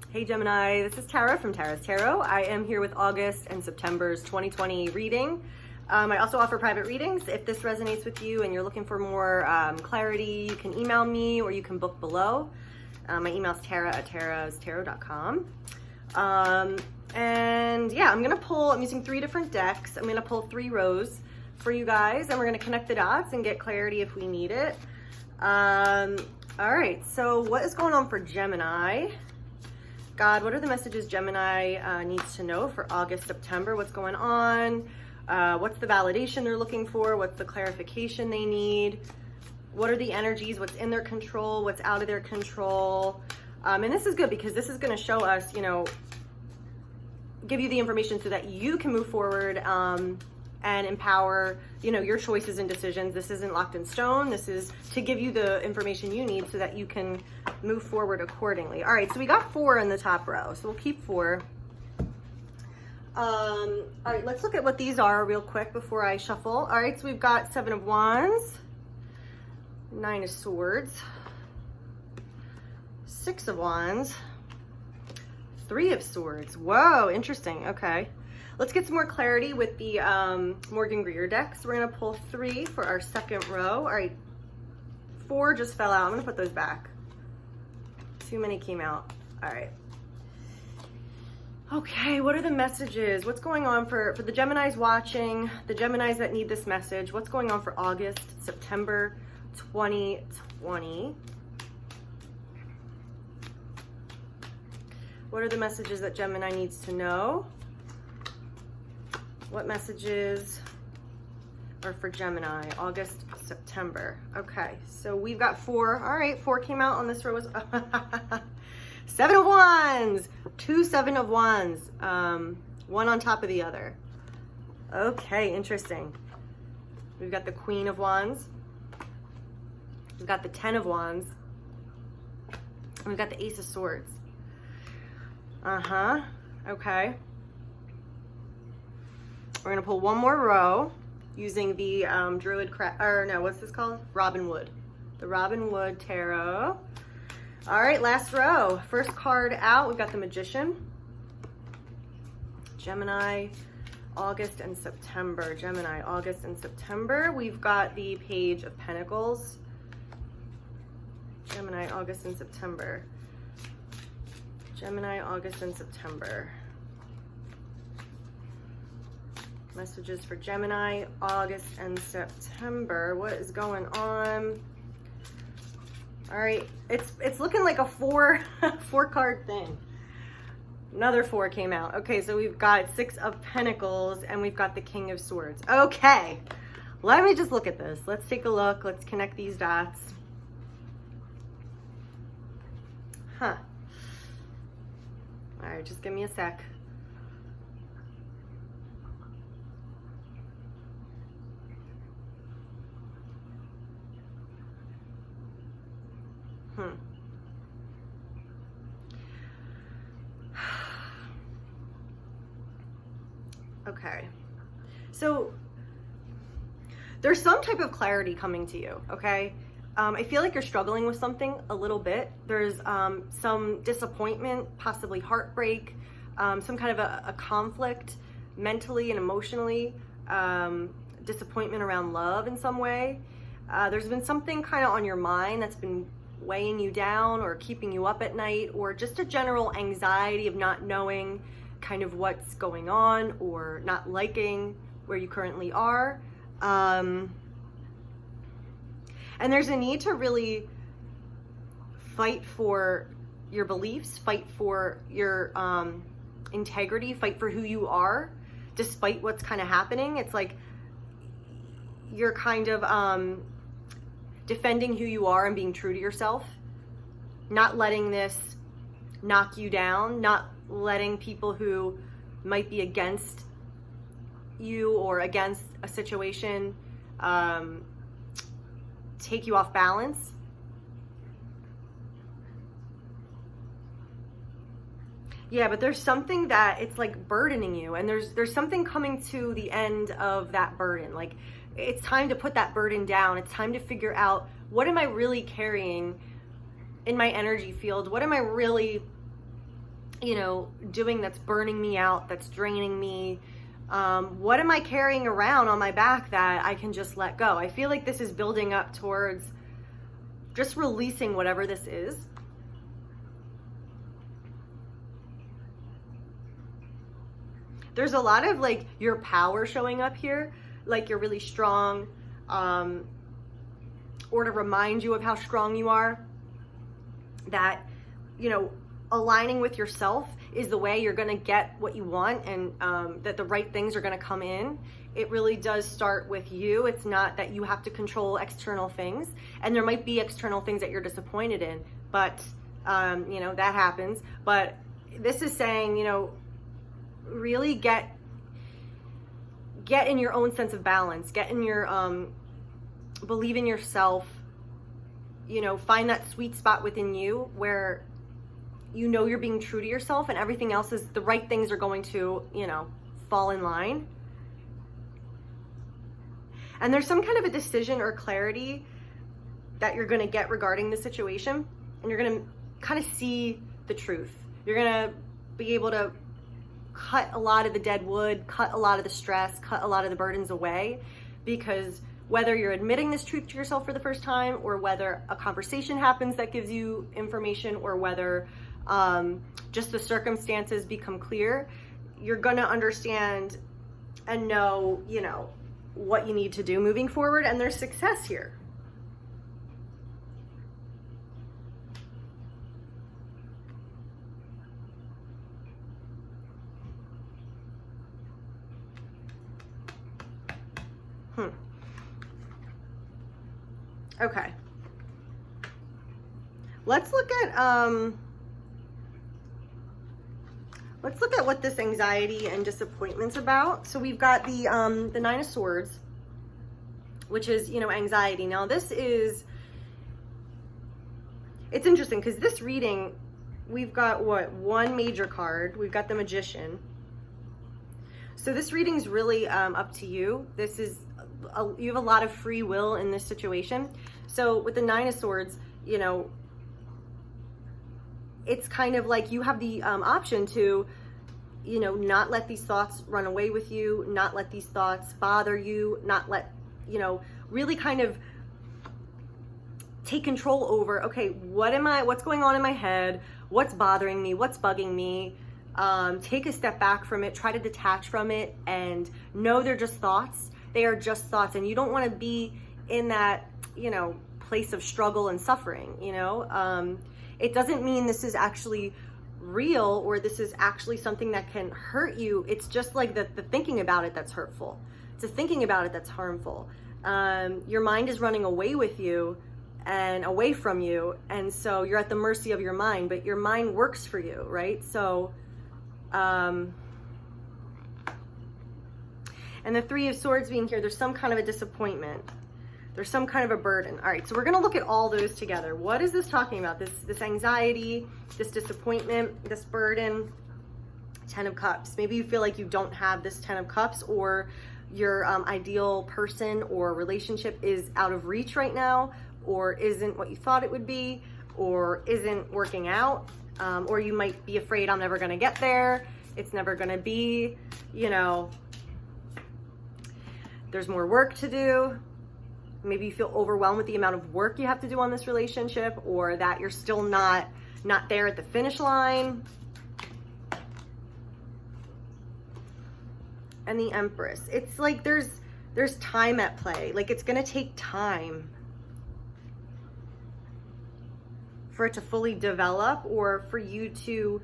Hey Gemini, this is Tara from Tara's Tarot. I am here with August and September's 2020 reading. I also offer private readings. If this resonates with you and you're looking for more clarity, you can email me or you can book below. My email is tara@tarastarot.com. And yeah, I'm using 3 different decks. I'm gonna pull 3 rows for you guys, and we're gonna connect the dots and get clarity if we need it. All right, so what is going on for Gemini? God, what are the messages Gemini needs to know for August, September? What's going on? What's the validation they're looking for? What's the clarification they need? What are the energies? What's in their control? What's out of their control? And this is good because this is going to show us, give you the information so that you can move forward and empower, your choices and decisions. This isn't locked in stone. This is to give you the information you need so that you can move forward accordingly. All right, so we got 4 in the top row, so we'll keep 4. All right, let's look at what these are real quick before I shuffle. All right, so we've got 7 of Wands, 9 of Swords, 6 of Wands, 3 of Swords. Whoa, interesting. Okay. Let's get some more clarity with the Morgan Greer deck. So we're going to pull 3 for our second row. All right, 4 just fell out. I'm going to put those back. Too many came out. All right. Okay, what are the messages? What's going on for the Geminis watching, the Geminis that need this message? What's going on for August, September 2020? What are the messages that Gemini needs to know? What messages are for Gemini, August, September? Okay, so we've got 4. All right, 4 came out on this row. 7 of Wands, 2 7 of Wands, one on top of the other. Okay, interesting. We've got the Queen of Wands. We've got the 10 of Wands. And we've got the Ace of Swords. Okay. We're gonna pull one more row using the what's this called? Robin Wood. The Robin Wood Tarot. All right, last row. First card out, we've got the Magician. Gemini, August and September. Gemini, August and September. We've got the Page of Pentacles. Gemini, August and September. Gemini, August and September. Messages for Gemini, August and September. What is going on? All right, it's looking like a 4 card thing. Another 4 came out. Okay, so we've got 6 of Pentacles and we've got the King of Swords. Okay, let me just look at this. Let's take a look. Let's connect these dots. All right, just give me a sec. Okay, so there's some type of clarity coming to you, okay? I feel like you're struggling with something a little bit. There's some disappointment, possibly heartbreak, some kind of a conflict mentally and emotionally, disappointment around love in some way. There's been something kind of on your mind that's been weighing you down or keeping you up at night, or just a general anxiety of not knowing kind of what's going on or not liking where you currently are. And there's a need to really fight for your beliefs, fight for your integrity, fight for who you are, despite what's kind of happening. It's like you're kind of defending who you are and being true to yourself, not letting this knock you down, not letting people who might be against you or against a situation take you off balance. Yeah, but there's something that it's like burdening you, and there's something coming to the end of that burden. Like, it's time to put that burden down. It's time to figure out, what am I really carrying in my energy field? What am I really doing that's burning me out, that's draining me? What am I carrying around on my back that I can just let go? I feel like this is building up towards just releasing whatever this is. There's a lot of like your power showing up here, like you're really strong, or to remind you of how strong you are, that, aligning with yourself is the way you're going to get what you want, and that the right things are going to come in. It really does start with you. It's not that you have to control external things, and there might be external things that you're disappointed in, but that happens. But this is saying, really get in your own sense of balance, get in your believe in yourself, find that sweet spot within you where you're being true to yourself, and everything else is, the right things are going to fall in line. And there's some kind of a decision or clarity that you're going to get regarding the situation, and you're going to kind of see the truth. You're going to be able to cut a lot of the dead wood, cut a lot of the stress, cut a lot of the burdens away, because whether you're admitting this truth to yourself for the first time, or whether a conversation happens that gives you information, or whether just the circumstances become clear, you're gonna understand and know, what you need to do moving forward, and there's success here. Okay. Let's look at what this anxiety and disappointment's about. So we've got the Nine of Swords, which is, anxiety. Now this is, it's interesting because this reading, we've got one major card. We've got the Magician. So this reading's really up to you. This is, you have a lot of free will in this situation. So with the Nine of Swords, it's kind of like you have the option to, not let these thoughts run away with you, not let these thoughts bother you, not let, really kind of take control over, okay, what's going on in my head? What's bothering me? What's bugging me? Take a step back from it, try to detach from it, and know they're just thoughts. They are just thoughts, and you don't want to be in that, place of struggle and suffering, It doesn't mean this is actually real, or this is actually something that can hurt you. It's just like the thinking about it that's hurtful. It's the thinking about it that's harmful. Your mind is running away with you and away from you, and so you're at the mercy of your mind, but your mind works for you, right? So, and the Three of Swords being here, there's some kind of a disappointment. There's some kind of a burden. All right, so we're going to look at all those together. What is this talking about? This anxiety, this disappointment, this burden. Ten of Cups. Maybe you feel like you don't have this Ten of Cups, or your ideal person or relationship is out of reach right now, or isn't what you thought it would be, or isn't working out, or you might be afraid, I'm never going to get there. It's never going to be, there's more work to do. Maybe you feel overwhelmed with the amount of work you have to do on this relationship, or that you're still not there at the finish line. And the Empress. It's like there's time at play. Like it's going to take time for it to fully develop, or for you to,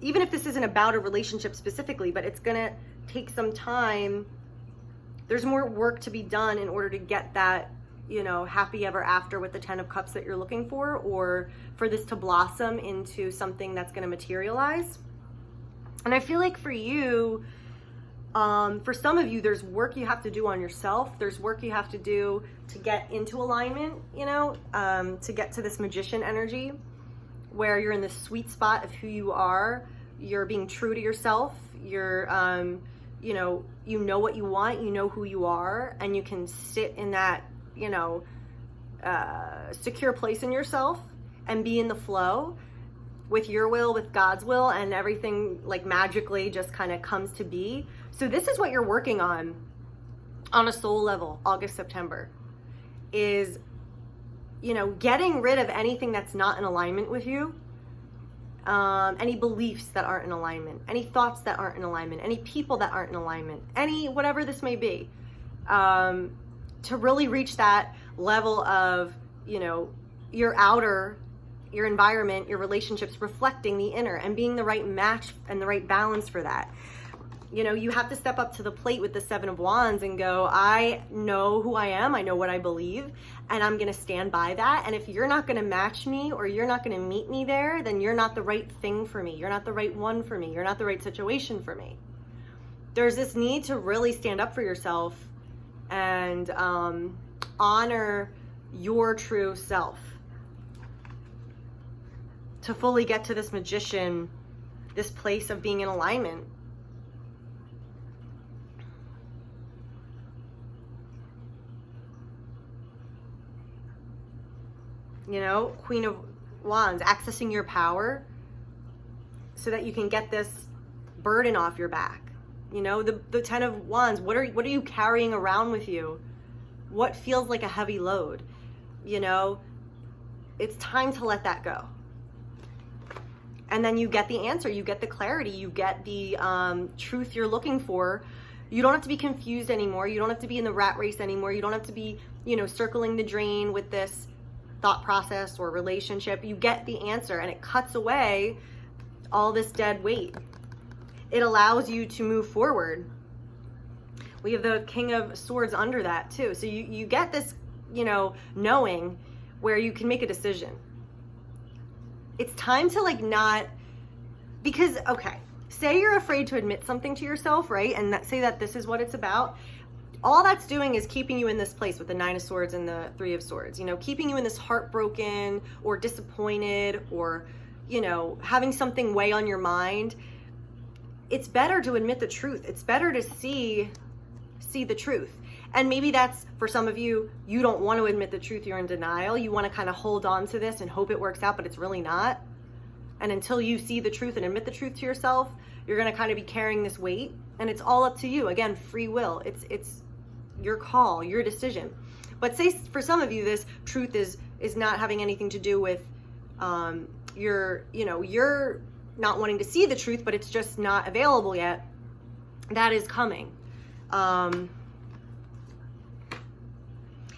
even if this isn't about a relationship specifically, but it's going to take some time. There's more work to be done in order to get that, happy ever after with the Ten of Cups that you're looking for, or for this to blossom into something that's going to materialize. And I feel like for you, for some of you, there's work you have to do on yourself. There's work you have to do to get into alignment, to get to this Magician energy, where you're in the sweet spot of who you are. You're being true to yourself. You're, you know what you want, you know who you are, and you can sit in that, secure place in yourself and be in the flow, with your will, with God's will, and everything like magically just kind of comes to be. So this is what you're working on a soul level, August, September, is, you know, getting rid of anything that's not in alignment with you, any beliefs that aren't in alignment, any thoughts that aren't in alignment, any people that aren't in alignment, any whatever this may be, to really reach that level of, you know, your outer, your environment, your relationships reflecting the inner and being the right match and the right balance for that. You know, you have to step up to the plate with the Seven of Wands and go, I know who I am, I know what I believe, and I'm gonna stand by that. And if you're not gonna match me or you're not gonna meet me there, then you're not the right thing for me. You're not the right one for me. You're not the right situation for me. There's this need to really stand up for yourself and honor your true self. To fully get to this magician, this place of being in alignment. You know, Queen of Wands, accessing your power so that you can get this burden off your back. You know, the Ten of Wands, what are you carrying around with you? What feels like a heavy load? You know, it's time to let that go. And then you get the answer, you get the clarity, you get the truth you're looking for. You don't have to be confused anymore. You don't have to be in the rat race anymore. You don't have to be, you know, circling the drain with this thought process or relationship. You get the answer and it cuts away all this dead weight. It allows you to move forward. We have the King of Swords under that too. So you get this, you know, knowing where you can make a decision. It's time to like not, because, okay, say you're afraid to admit something to yourself, right? And say that this is what it's about. All that's doing is keeping you in this place with the Nine of Swords and the Three of Swords, you know, keeping you in this heartbroken or disappointed or, you know, having something weigh on your mind. It's better to admit the truth. It's better to see the truth. And maybe that's, for some of you, you don't want to admit the truth. You're in denial. You want to kind of hold on to this and hope it works out, but it's really not. And until you see the truth and admit the truth to yourself, you're going to kind of be carrying this weight. And it's all up to you. Again, free will. It's your call, your decision. But say for some of you, this truth is not having anything to do with you're not wanting to see the truth, but it's just not available yet. That is coming.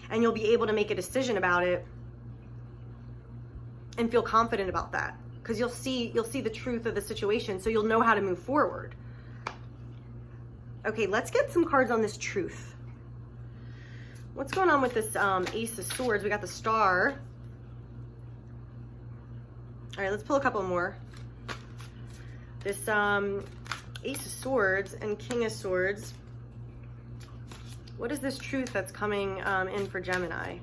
And you'll be able to make a decision about it and feel confident about that, because you'll see the truth of the situation, so you'll know how to move forward. Okay, let's get some cards on this truth. What's going on with this Ace of Swords? We got the Star. All right, let's pull a couple more. This Ace of Swords and King of Swords. What is this truth that's coming in for Gemini?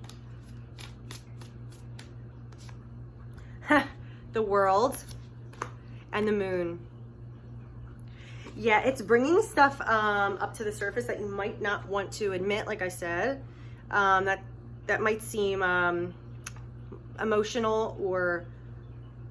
The World and the Moon. Yeah, it's bringing stuff up to the surface that you might not want to admit, like I said. That might seem emotional, or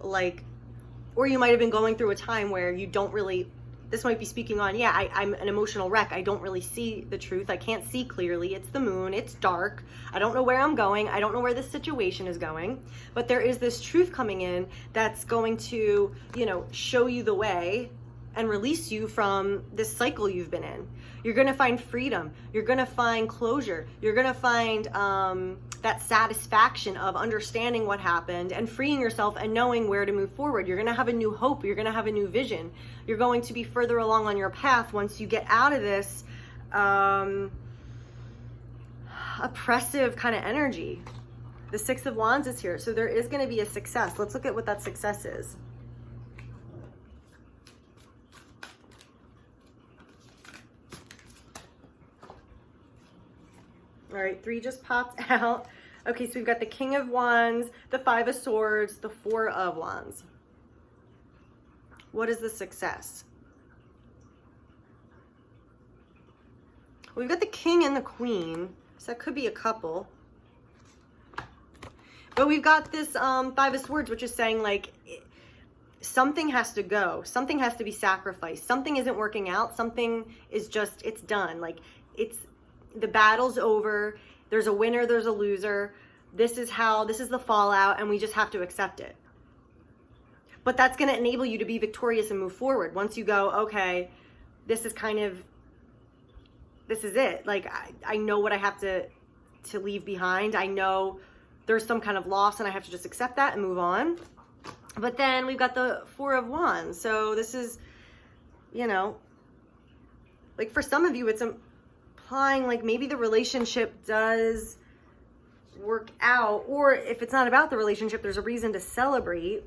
you might have been going through a time where you don't really, this might be speaking on, yeah, I'm an emotional wreck. I don't really see the truth. I can't see clearly. It's the moon. It's dark. I don't know where I'm going. I don't know where this situation is going. But there is this truth coming in that's going to, you know, show you the way and release you from this cycle you've been in. You're going to find freedom. You're going to find closure. You're going to find that satisfaction of understanding what happened and freeing yourself and knowing where to move forward. You're going to have a new hope. You're going to have a new vision. You're going to be further along on your path once you get out of this oppressive kind of energy. The Six of Wands is here. So there is going to be a success. Let's look at what that success is. All right, 3 just popped out. Okay, so we've got the King of Wands, the Five of Swords, the Four of Wands. What is the success? We've got the King and the Queen, so that could be a couple. But we've got this Five of Swords, which is saying, like, something has to go. Something has to be sacrificed. Something isn't working out. Something is just, it's done. Like, the battle's over. There's a winner, there's a loser. This is the fallout, and we just have to accept it. But that's going to enable you to be victorious and move forward. Once you go, okay, this is it. Like, I know what I have to leave behind. I know there's some kind of loss, and I have to just accept that and move on. But then we've got the Four of Wands. So this is, like, for some of you, it's implying like maybe the relationship does work out, or if it's not about the relationship, there's a reason to celebrate.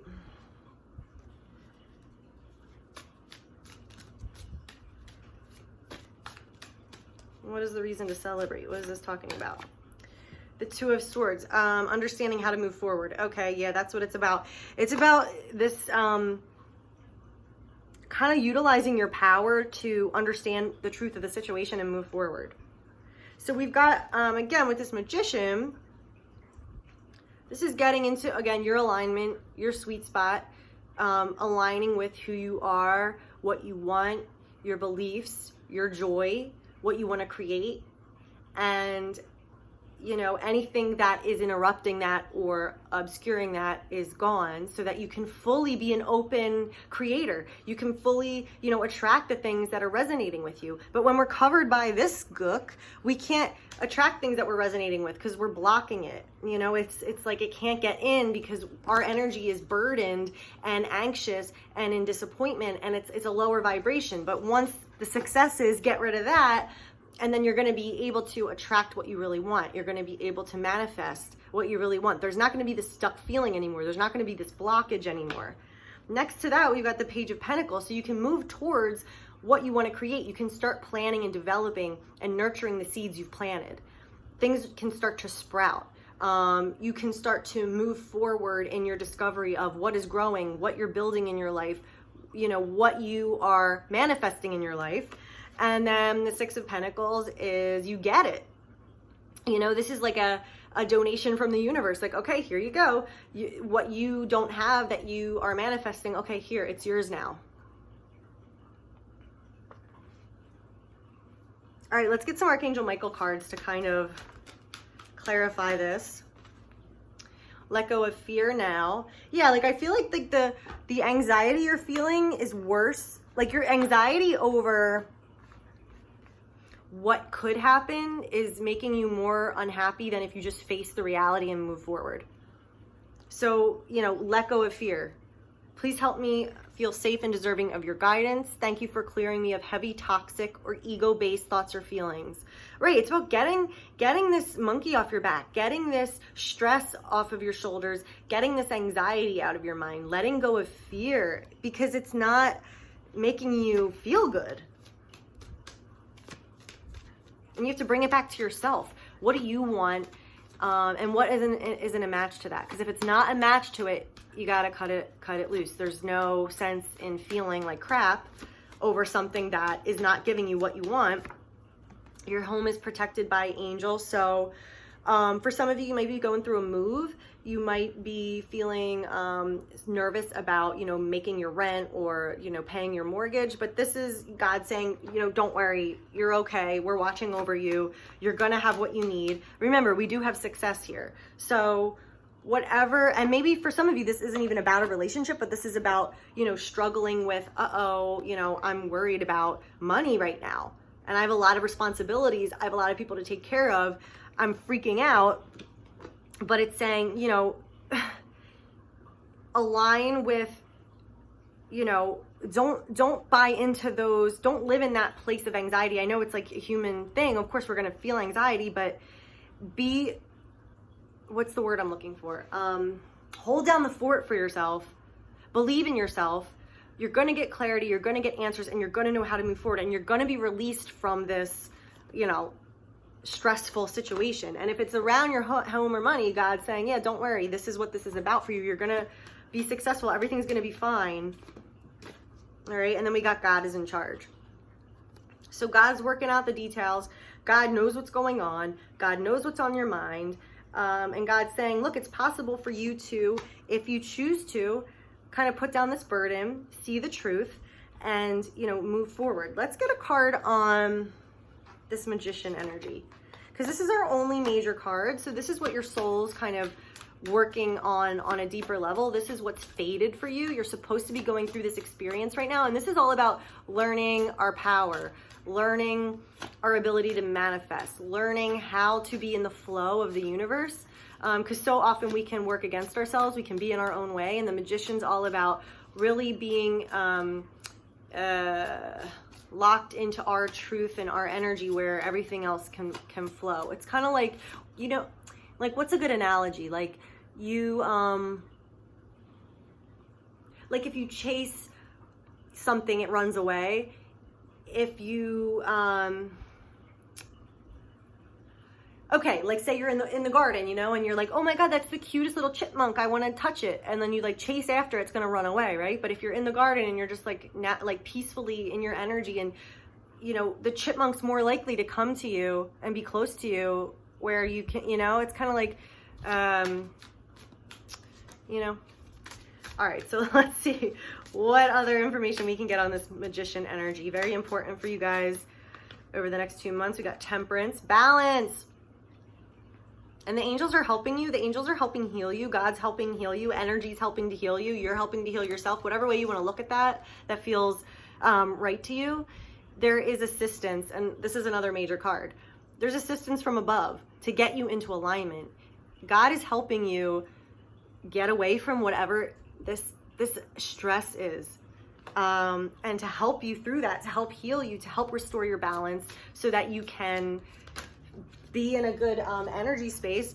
What is the reason to celebrate? What is this talking about? The Two of Swords, understanding how to move forward. Okay, yeah, that's what it's about. It's about this kind of utilizing your power to understand the truth of the situation and move forward. So we've got, again, with this Magician, this is getting into, again, your alignment, your sweet spot, aligning with who you are, what you want, your beliefs, your joy, what you want to create, and anything that is interrupting that or obscuring that is gone, so that you can fully be an open creator. You can fully, attract the things that are resonating with you. But when we're covered by this gook, we can't attract things that we're resonating with because we're blocking it. It's like it can't get in because our energy is burdened and anxious and in disappointment, and it's a lower vibration. But once the success is, get rid of that, and then you're going to be able to attract what you really want. You're going to be able to manifest what you really want. There's not going to be this stuck feeling anymore. There's not going to be this blockage anymore. Next to that, we've got the Page of Pentacles. So you can move towards what you want to create. You can start planning and developing and nurturing the seeds you've planted. Things can start to sprout. You can start to move forward in your discovery of what is growing, what you're building in your life, what you are manifesting in your life. And then the Six of Pentacles is you get it. This is like a donation from the universe. Like, okay, here you go. What you don't have that you are manifesting, okay, here, it's yours now. All right, let's get some Archangel Michael cards to kind of clarify this. Let go of fear now. Yeah, like I feel like the anxiety you're feeling is worse. Like your anxiety over what could happen is making you more unhappy than if you just face the reality and move forward. So, let go of fear. Please help me feel safe and deserving of your guidance. Thank you for clearing me of heavy, toxic, or ego-based thoughts or feelings. Right, it's about getting this monkey off your back, getting this stress off of your shoulders, getting this anxiety out of your mind, letting go of fear, because it's not making you feel good. And you have to bring it back to yourself. What do you want? And what isn't a match to that? Because if it's not a match to it, you gotta cut it loose. There's no sense in feeling like crap over something that is not giving you what you want. Your home is protected by angels. So for some of you, you might be going through a move. You might be feeling nervous about, making your rent or, paying your mortgage. But this is God saying, don't worry, you're okay. We're watching over you. You're going to have what you need. Remember, we do have success here. So whatever, and maybe for some of you, this isn't even about a relationship, but this is about, struggling with, I'm worried about money right now. And I have a lot of responsibilities. I have a lot of people to take care of. I'm freaking out. But it's saying, align with, don't buy into those, don't live in that place of anxiety. I know it's like a human thing. Of course, we're going to feel anxiety, but what's the word I'm looking for? Hold down the fort for yourself. Believe in yourself. You're going to get clarity. You're going to get answers, and you're going to know how to move forward, and you're going to be released from this, stressful situation. And if it's around your home or money, God's saying, yeah, don't worry, this is what this is about for you. You're gonna be successful. Everything's gonna be fine. All right, and then we got God is in charge. So God's working out the details. God knows what's going on. God knows what's on your mind. And God's saying, look, it's possible for you to, if you choose to, kind of put down this burden, see the truth, and, you know, move forward. Let's get a card on this Magician energy, because this is our only major card. So this is what your soul's kind of working on a deeper level. This is what's fated for you. You're supposed to be going through this experience right now. And this is all about learning our power, learning our ability to manifest, learning how to be in the flow of the universe. Because so often we can work against ourselves. We can be in our own way. And the Magician's all about really being locked into our truth and our energy, where everything else can flow. It's kind of like, you know, like, what's a good analogy? Like, you, like if you chase something, it runs away. If you, okay, like say you're in the garden, you know, and you're like, oh my God, that's the cutest little chipmunk, I want to touch it. And then you like chase after it's going to run away, right? But if you're in the garden and you're just like peacefully in your energy, and, you know, the chipmunk's more likely to come to you and be close to you, where you can, you know, it's kind of like, you know. All right, so let's see what other information we can get on this Magician energy. Very important for you guys over the next 2 months. We got Temperance, balance. And the angels are helping you. The angels are helping heal you. God's helping heal you. Energy's helping to heal you. You're helping to heal yourself. Whatever way you want to look at that feels right to you. There is assistance, and this is another major card. There's assistance from above to get you into alignment. God is helping you get away from whatever this stress is, and to help you through that, to help heal you, to help restore your balance, so that you can be in a good energy space.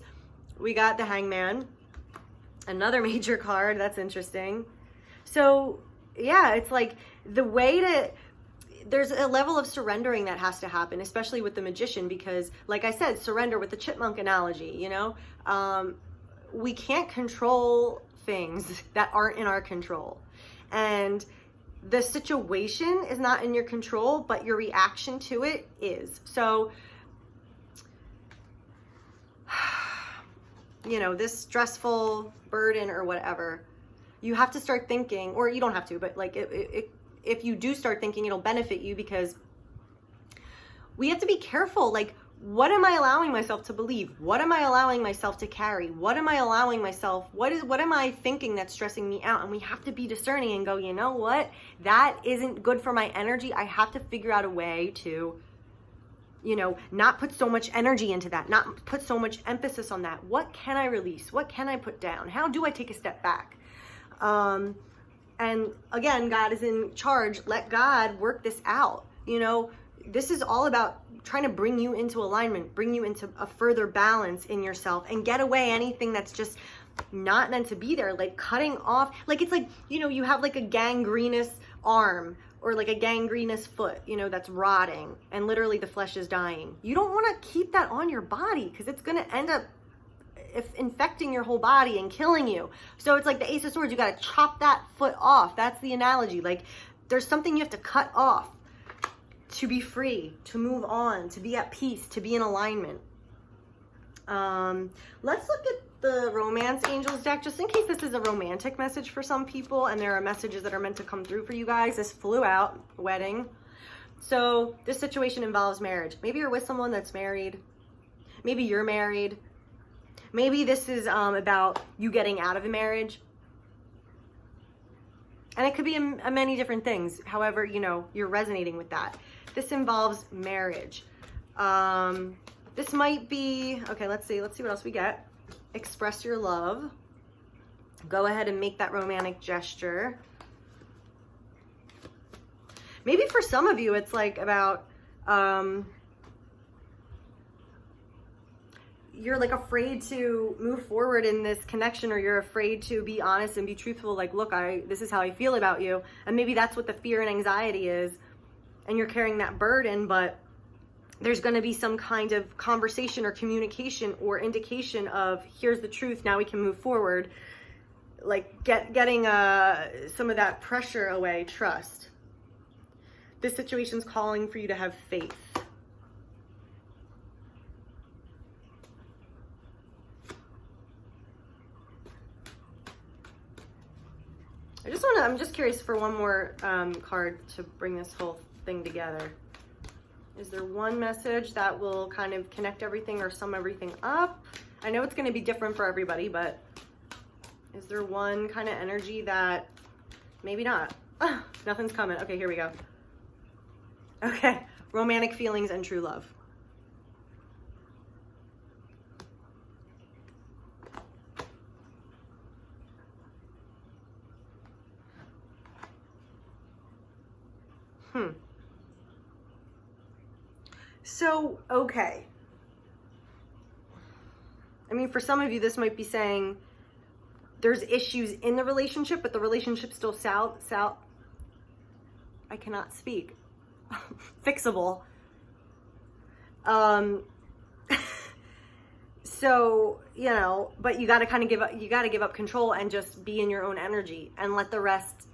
We got the Hangman, another major card. That's interesting. So yeah, it's like the way to, there's a level of surrendering that has to happen, especially with the Magician, because like I said, surrender with the chipmunk analogy, you know, we can't control things that aren't in our control. And the situation is not in your control, but your reaction to it is. So, you know, this stressful burden or whatever, you have to start thinking, or you don't have to, but like if you do start thinking, it'll benefit you, because we have to be careful. Like, what am I allowing myself to believe? What am I allowing myself to carry? What am I allowing myself? What am I thinking that's stressing me out? And we have to be discerning and go, you know what? That isn't good for my energy. I have to figure out a way to, you know, not put so much energy into that, not put so much emphasis on that. What can I release? What can I put down? How do I take a step back? And again, God is in charge. Let God work this out. You know, this is all about trying to bring you into alignment, bring you into a further balance in yourself, and get away anything that's just not meant to be there. Like cutting off, like it's like, you know, you have like a gangrenous arm or like a gangrenous foot, you know, that's rotting and literally the flesh is dying. You don't want to keep that on your body, because it's going to end up infecting your whole body and killing you. So it's like the Ace of Swords, you got to chop that foot off. That's the analogy. Like there's something you have to cut off to be free, to move on, to be at peace, to be in alignment. Let's look at the Romance Angels deck, just in case this is a romantic message for some people, and there are messages that are meant to come through for you guys. This flew out, wedding. So this situation involves marriage. Maybe you're with someone that's married. Maybe you're married. Maybe this is about you getting out of a marriage. And it could be a many different things. However, you know, you're resonating with that. This involves marriage. This might be, okay, let's see what else we get. Express your love. Go ahead and make that romantic gesture. Maybe for some of you, it's like about, you're like afraid to move forward in this connection, or you're afraid to be honest and be truthful. Like, look, this is how I feel about you. And maybe that's what the fear and anxiety is. And you're carrying that burden, but there's going to be some kind of conversation or communication or indication of, here's the truth, now we can move forward. Like getting some of that pressure away, trust. This situation's calling for you to have faith. I I'm just curious for one more card to bring this whole thing together. Is there one message that will kind of connect everything or sum everything up? I know it's going to be different for everybody, but is there one kind of energy that maybe not? Nothing's coming. Okay, here we go. Okay, romantic feelings and true love. So, okay. I mean, for some of you, this might be saying there's issues in the relationship, but the relationship's still I cannot speak. Fixable. So, you know, but you got to kind of give up control and just be in your own energy and let the rest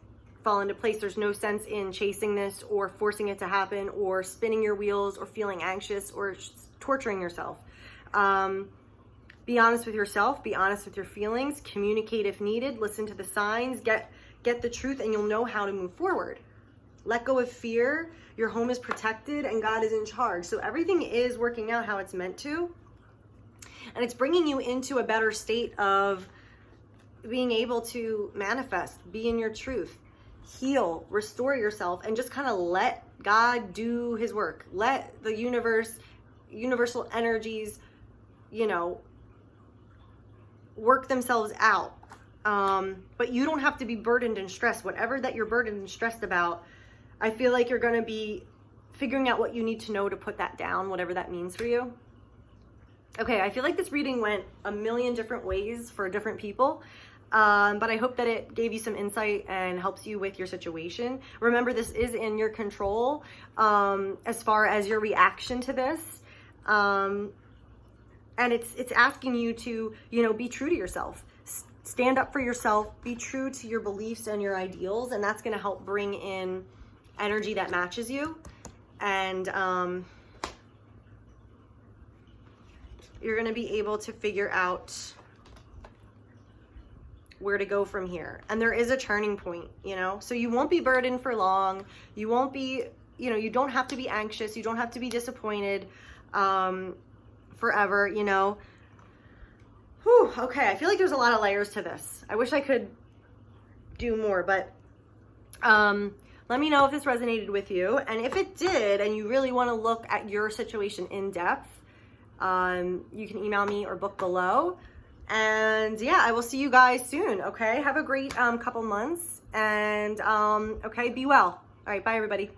fall into place. There's no sense in chasing this or forcing it to happen or spinning your wheels or feeling anxious or torturing yourself. Be honest with yourself, be honest with your feelings, communicate if needed, listen to the signs, get the truth, and you'll know how to move forward. Let go of fear. Your home is protected and God is in charge. So everything is working out how it's meant to. And it's bringing you into a better state of being able to manifest, be in your truth, heal, restore yourself, and just kind of let God do his work. Let the universal energies, you know, work themselves out. But you don't have to be burdened and stressed. Whatever that you're burdened and stressed about, I feel like you're going to be figuring out what you need to know to put that down, whatever that means for you. Okay, I feel like this reading went a million different ways for different people. But I hope that it gave you some insight and helps you with your situation. Remember, this is in your control as far as your reaction to this. And it's asking you to, you know, be true to yourself. Stand up for yourself. Be true to your beliefs and your ideals. And that's going to help bring in energy that matches you. And you're going to be able to figure out where to go from here. And there is a turning point, you know, so you won't be burdened for long. You won't be, you know, you don't have to be anxious. You don't have to be disappointed forever, you know. Whew, okay, I feel like there's a lot of layers to this. I wish I could do more, but let me know if this resonated with you. And if it did, and you really want to look at your situation in depth, you can email me or book below. And yeah, I will see you guys soon. Okay, have a great couple months, and okay, be well. All right, bye everybody.